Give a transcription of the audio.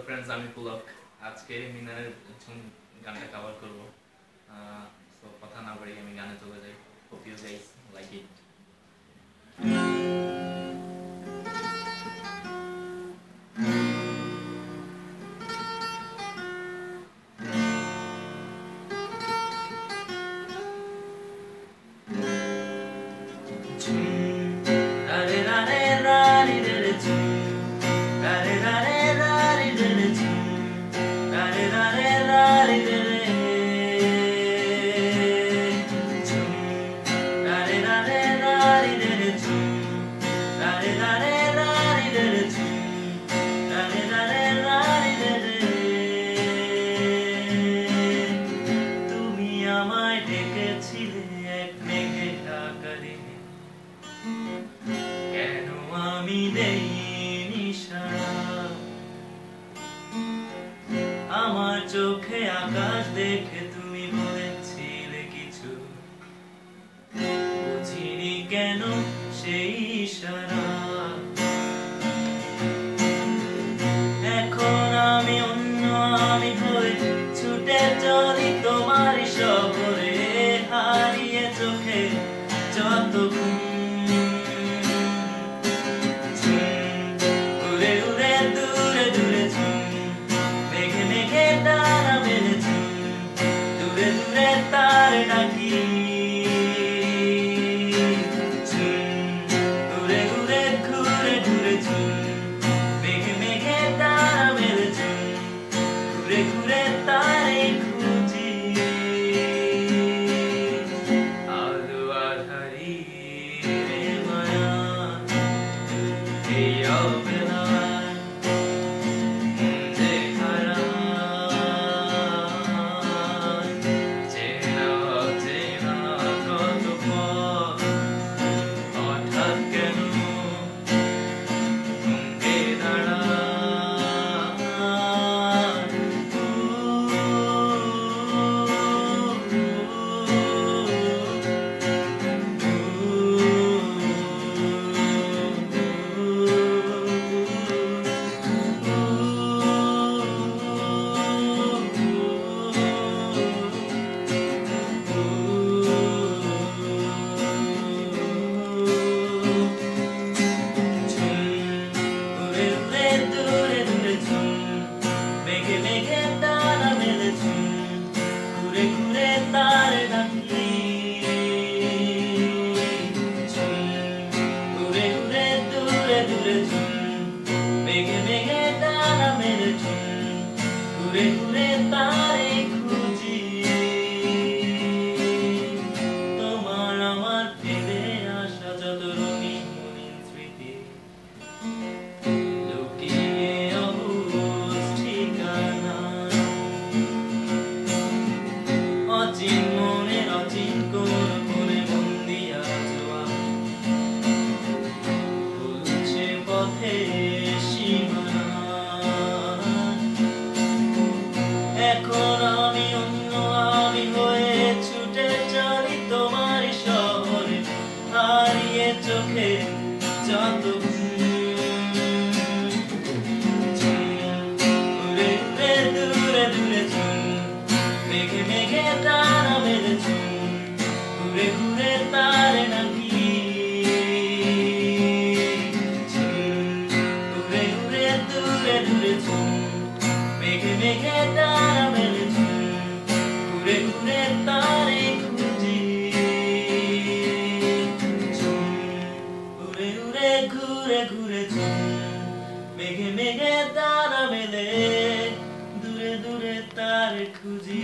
friends, আমি পুলক আজকে মিনারের ঝুম গানটা কভার করব। সো কথা না বাড়িয়ে আমি গানে চলে যাই। Hope you guys like it. আমার চোখে আকাশ দেখে তুমি বলেছিলে কিছু, বুঝিনি কেন সেই ইশারা। এখন আমি অন্য আমি হয়ে ছুটে চলি তোমার শহরে, হারিয়ে চোখে যত তোমার আমার ফিরে আসা যত রঙিন স্মৃতি, লুকিয়ে অবুঝ ঠিকানা, অচিন মনের অচিন কোন কোণে বন্দি আছো ভুলছে পথে সীমানা। এখন আমি অন্য আমি হয়ে ছুটে চলি তোমার শহরে, হারিয়ে চোখে যত উড়ে উড়ে দূরে দূরে মেঘে মেঘে তারা মেলেছে, ঘুরে ঘুরে তারে নাকি উড়ে উড়ে দূরে দূরে মেঘে মেঘে তারা মেলেছে, ঘুরে ঘুরে তারে খুঁজি। উড়ে উড়ে ঘুরে ঘুরে মেঘে মেঘে তারা মেলে, দূরে দূরে তারে খুঁজি।